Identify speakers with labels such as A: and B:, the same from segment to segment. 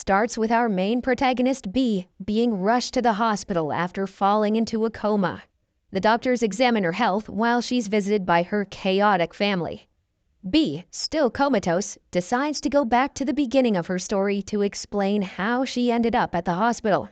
A: starts with our main protagonist B being rushed to the hospital after falling into a coma. The doctors examine her health while she's visited by her chaotic family. B, still comatose, decides to go back to the beginning of her story to explain how she ended up at the hospital.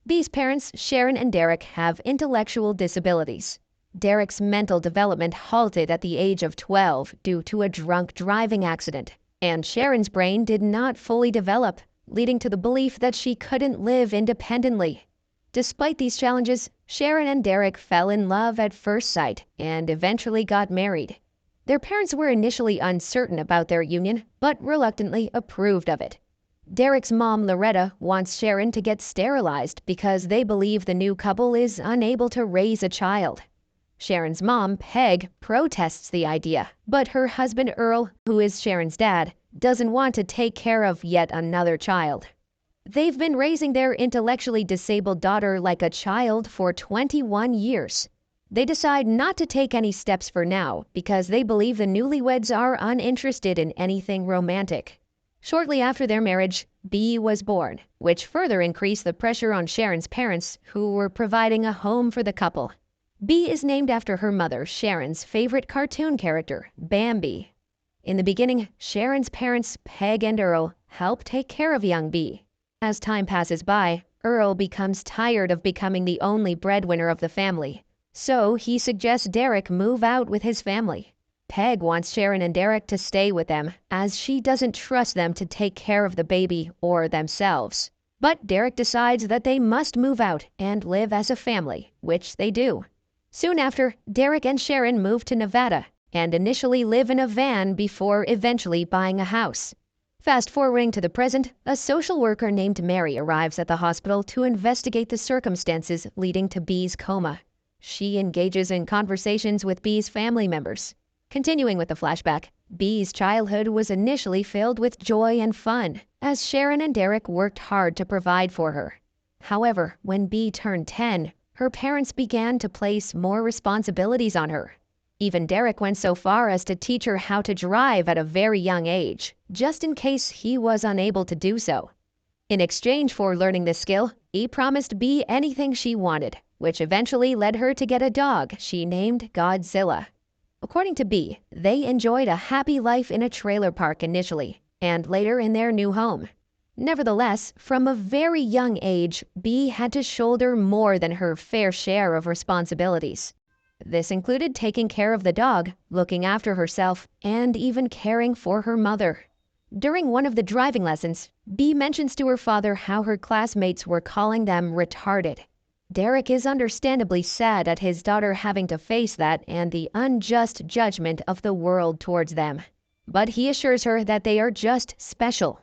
A: B's parents, Sharon and Derek, have intellectual disabilities. Derek's mental development halted at the age of 12 due to a drunk driving accident, and Sharon's brain did not fully develop, leading to the belief that she couldn't live independently. Despite these challenges, Sharon and Derek fell in love at first sight and eventually got married. Their parents were initially uncertain about their union, but reluctantly approved of it. Derek's mom, Loretta, wants Sharon to get sterilized because they believe the new couple is unable to raise a child. Sharon's mom, Peg, protests the idea, but her husband, Earl, who is Sharon's dad, doesn't want to take care of yet another child. They've been raising their intellectually disabled daughter like a child for 21 years. They decide not to take any steps for now because they believe the newlyweds are uninterested in anything romantic. Shortly after their marriage, B was born, which further increased the pressure on Sharon's parents, who were providing a home for the couple. B is named after her mother, Sharon's favorite cartoon character, Bambi. In the beginning, Sharon's parents, Peg and Earl, help take care of young B. As time passes by, Earl becomes tired of becoming the only breadwinner of the family, so he suggests Derek move out with his family. Peg wants Sharon and Derek to stay with them, as she doesn't trust them to take care of the baby or themselves. But Derek decides that they must move out and live as a family, which they do. Soon after, Derek and Sharon move to Nevada and initially live in a van before eventually buying a house. Fast forwarding to the present, a social worker named Mary arrives at the hospital to investigate the circumstances leading to B's coma. She engages in conversations with B's family members. Continuing with the flashback, B's childhood was initially filled with joy and fun, as Sharon and Derek worked hard to provide for her. However, when B turned 10, her parents began to place more responsibilities on her. Even Derek went so far as to teach her how to drive at a very young age, just in case he was unable to do so. In exchange for learning this skill, he promised B anything she wanted, which eventually led her to get a dog she named Godzilla. According to B, they enjoyed a happy life in a trailer park initially, and later in their new home. Nevertheless, from a very young age, B had to shoulder more than her fair share of responsibilities. This included taking care of the dog, looking after herself, and even caring for her mother. During one of the driving lessons, B mentions to her father how her classmates were calling them retarded. Derek is understandably sad at his daughter having to face that and the unjust judgment of the world towards them. But he assures her that they are just special.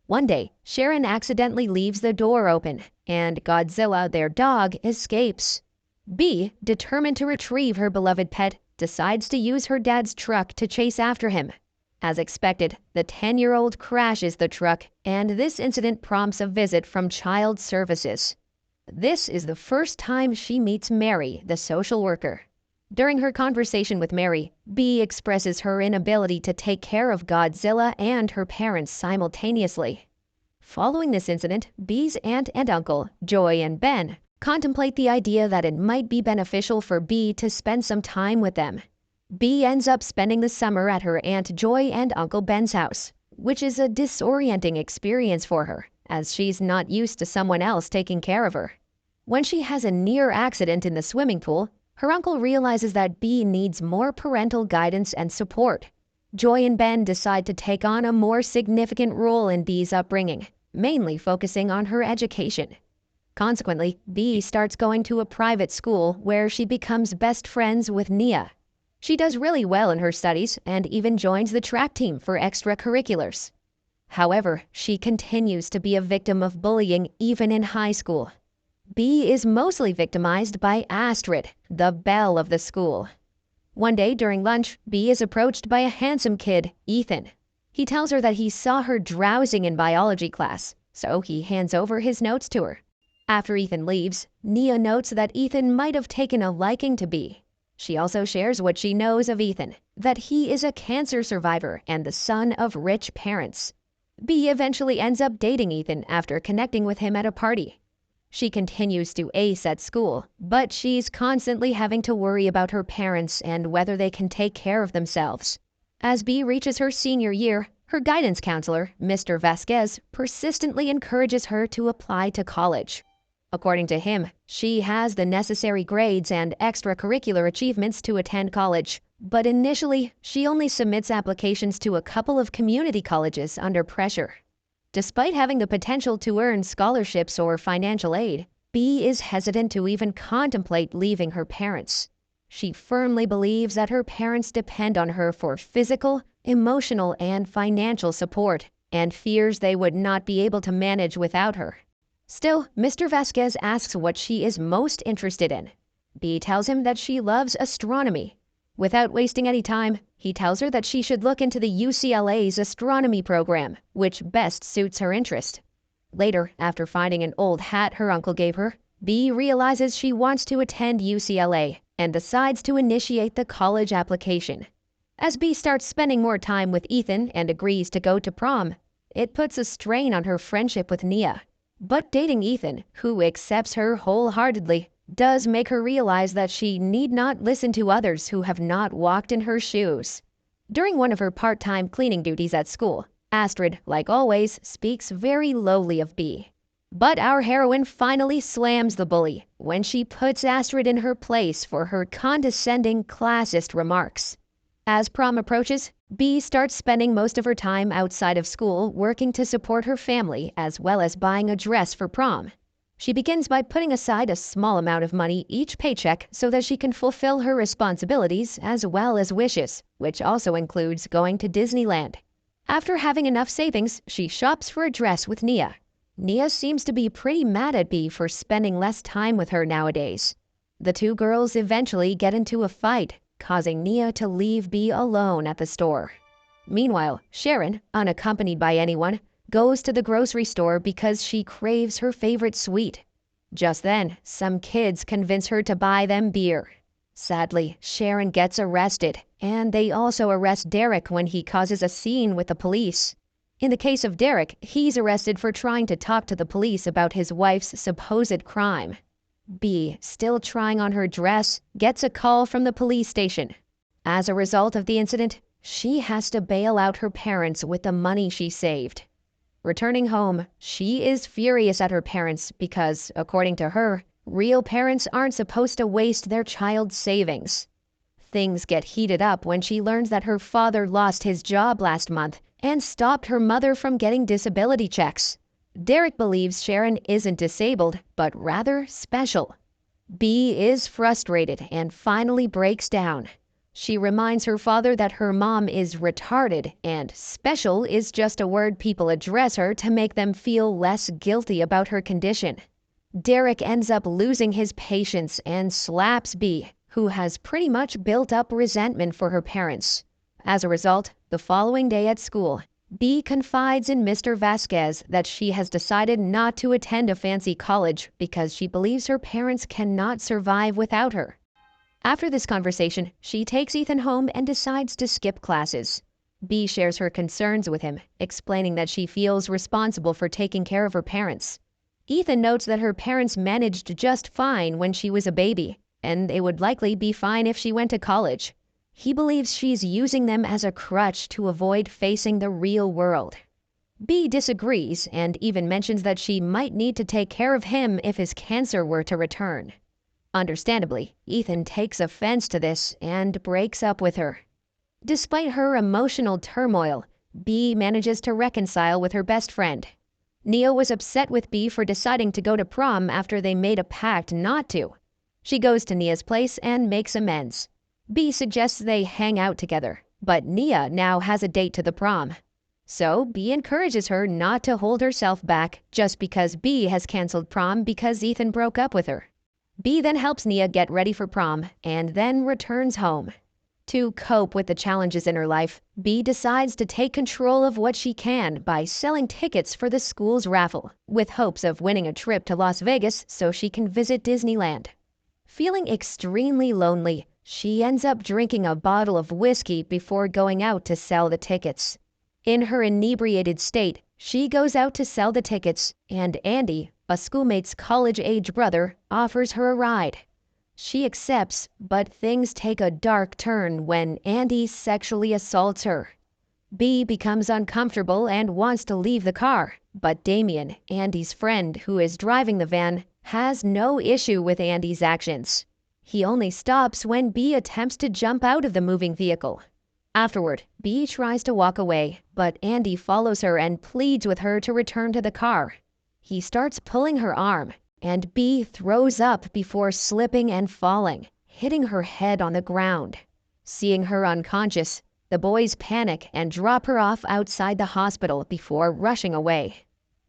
A: One day, Sharon accidentally leaves the door open, and Godzilla, their dog, escapes. B, determined to retrieve her beloved pet, decides to use her dad's truck to chase after him. As expected, the 10-year-old crashes the truck, and this incident prompts a visit from Child Services. This is the first time she meets Mary, the social worker. During her conversation with Mary, B expresses her inability to take care of Godzilla and her parents simultaneously. Following this incident, B's aunt and uncle, Joy and Ben, contemplate the idea that it might be beneficial for B to spend some time with them. B ends up spending the summer at her Aunt Joy and Uncle Ben's house, which is a disorienting experience for her, as she's not used to someone else taking care of her. When she has a near accident in the swimming pool, her uncle realizes that B needs more parental guidance and support. Joy and Ben decide to take on a more significant role in B's upbringing, mainly focusing on her education. Consequently, B starts going to a private school where she becomes best friends with Nia. She does really well in her studies and even joins the track team for extracurriculars. However, she continues to be a victim of bullying even in high school. B is mostly victimized by Astrid, the belle of the school. One day during lunch, B is approached by a handsome kid, Ethan. He tells her that he saw her drowsing in biology class, so he hands over his notes to her. After Ethan leaves, Nia notes that Ethan might have taken a liking to B. She also shares what she knows of Ethan, that he is a cancer survivor and the son of rich parents. B eventually ends up dating Ethan after connecting with him at a party. She continues to ace at school, but she's constantly having to worry about her parents and whether they can take care of themselves. As B reaches her senior year, her guidance counselor, Mr. Vasquez, persistently encourages her to apply to college. According to him, she has the necessary grades and extracurricular achievements to attend college, but initially, she only submits applications to a couple of community colleges under pressure. Despite having the potential to earn scholarships or financial aid, B is hesitant to even contemplate leaving her parents. She firmly believes that her parents depend on her for physical, emotional, and financial support, and fears they would not be able to manage without her. Still, Mr. Vasquez asks what she is most interested in. B tells him that she loves astronomy. Without wasting any time, he tells her that she should look into the UCLA's astronomy program, which best suits her interest. Later, after finding an old hat her uncle gave her, B realizes she wants to attend UCLA and decides to initiate the college application. As B starts spending more time with Ethan and agrees to go to prom, it puts a strain on her friendship with Nia. But dating Ethan, who accepts her wholeheartedly, does make her realize that she need not listen to others who have not walked in her shoes. During one of her part-time cleaning duties at school, Astrid, like always, speaks very lowly of B. But our heroine finally slams the bully when she puts Astrid in her place for her condescending, classist remarks. As prom approaches, B starts spending most of her time outside of school working to support her family as well as buying a dress for prom. She begins by putting aside a small amount of money each paycheck so that she can fulfill her responsibilities as well as wishes, which also includes going to Disneyland. After having enough savings, she shops for a dress with Nia. Nia seems to be pretty mad at B for spending less time with her nowadays. The two girls eventually get into a fight, causing Nia to leave B alone at the store. Meanwhile, Sharon, unaccompanied by anyone, goes to the grocery store because she craves her favorite sweet. Just then, some kids convince her to buy them beer. Sadly, Sharon gets arrested, and they also arrest Derek when he causes a scene with the police. In the case of Derek, he's arrested for trying to talk to the police about his wife's supposed crime. B, still trying on her dress, gets a call from the police station. As a result of the incident, she has to bail out her parents with the money she saved. Returning home, she is furious at her parents because, according to her, real parents aren't supposed to waste their child's savings. Things get heated up when she learns that her father lost his job last month and stopped her mother from getting disability checks. Derek believes Sharon isn't disabled, but rather special. B is frustrated and finally breaks down. She reminds her father that her mom is retarded and special is just a word people address her to make them feel less guilty about her condition. Derek ends up losing his patience and slaps B, who has pretty much built up resentment for her parents. As a result, the following day at school, B confides in Mr. Vasquez that she has decided not to attend a fancy college because she believes her parents cannot survive without her. After this conversation, she takes Ethan home and decides to skip classes. B shares her concerns with him, explaining that she feels responsible for taking care of her parents. Ethan notes that her parents managed just fine when she was a baby, and they would likely be fine if she went to college. He believes she's using them as a crutch to avoid facing the real world. B disagrees and even mentions that she might need to take care of him if his cancer were to return. Understandably, Ethan takes offense to this and breaks up with her. Despite her emotional turmoil, B manages to reconcile with her best friend. Nia was upset with B for deciding to go to prom after they made a pact not to. She goes to Nia's place and makes amends. B suggests they hang out together, but Nia now has a date to the prom. So B encourages her not to hold herself back just because B has canceled prom because Ethan broke up with her. B then helps Nia get ready for prom and then returns home. To cope with the challenges in her life, B decides to take control of what she can by selling tickets for the school's raffle, with hopes of winning a trip to Las Vegas so she can visit Disneyland. Feeling extremely lonely, she ends up drinking a bottle of whiskey before going out to sell the tickets. In her inebriated state, She goes out to sell the tickets, and Andy, a schoolmate's college-age brother, offers her a ride. She accepts, but things take a dark turn when Andy sexually assaults her. B becomes uncomfortable and wants to leave the car, but Damien, Andy's friend who is driving the van, has no issue with Andy's actions. He only stops when B attempts to jump out of the moving vehicle. Afterward, B tries to walk away, but Andy follows her and pleads with her to return to the car. He starts pulling her arm, and B throws up before slipping and falling, hitting her head on the ground. Seeing her unconscious, the boys panic and drop her off outside the hospital before rushing away.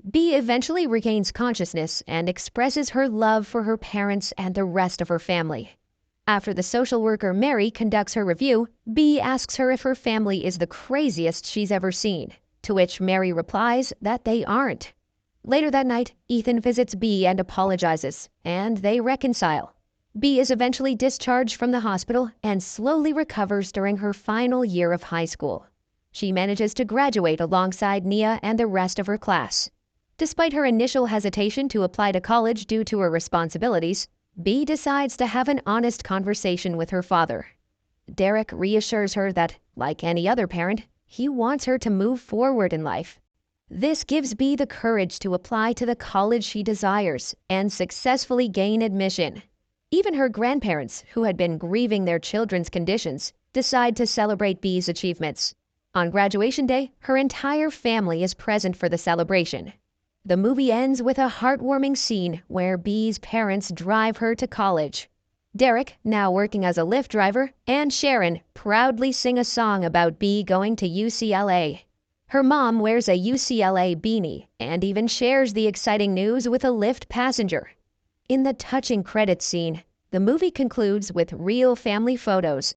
A: B eventually regains consciousness and expresses her love for her parents and the rest of her family. After the social worker Mary conducts her review, B asks her if her family is the craziest she's ever seen, to which Mary replies that they aren't. Later that night, Ethan visits B and apologizes, and they reconcile. B is eventually discharged from the hospital and slowly recovers during her final year of high school. She manages to graduate alongside Nia and the rest of her class. Despite her initial hesitation to apply to college due to her responsibilities, B decides to have an honest conversation with her father. Derek reassures her that, like any other parent, he wants her to move forward in life. This gives B the courage to apply to the college she desires and successfully gain admission. Even her grandparents, who had been grieving their children's conditions, decide to celebrate B's achievements. On graduation day, her entire family is present for the celebration. The movie ends with a heartwarming scene where B's parents drive her to college. Derek, now working as a Lyft driver, and Sharon proudly sing a song about B going to UCLA. Her mom wears a UCLA beanie and even shares the exciting news with a Lyft passenger. In the touching credits scene, the movie concludes with real family photos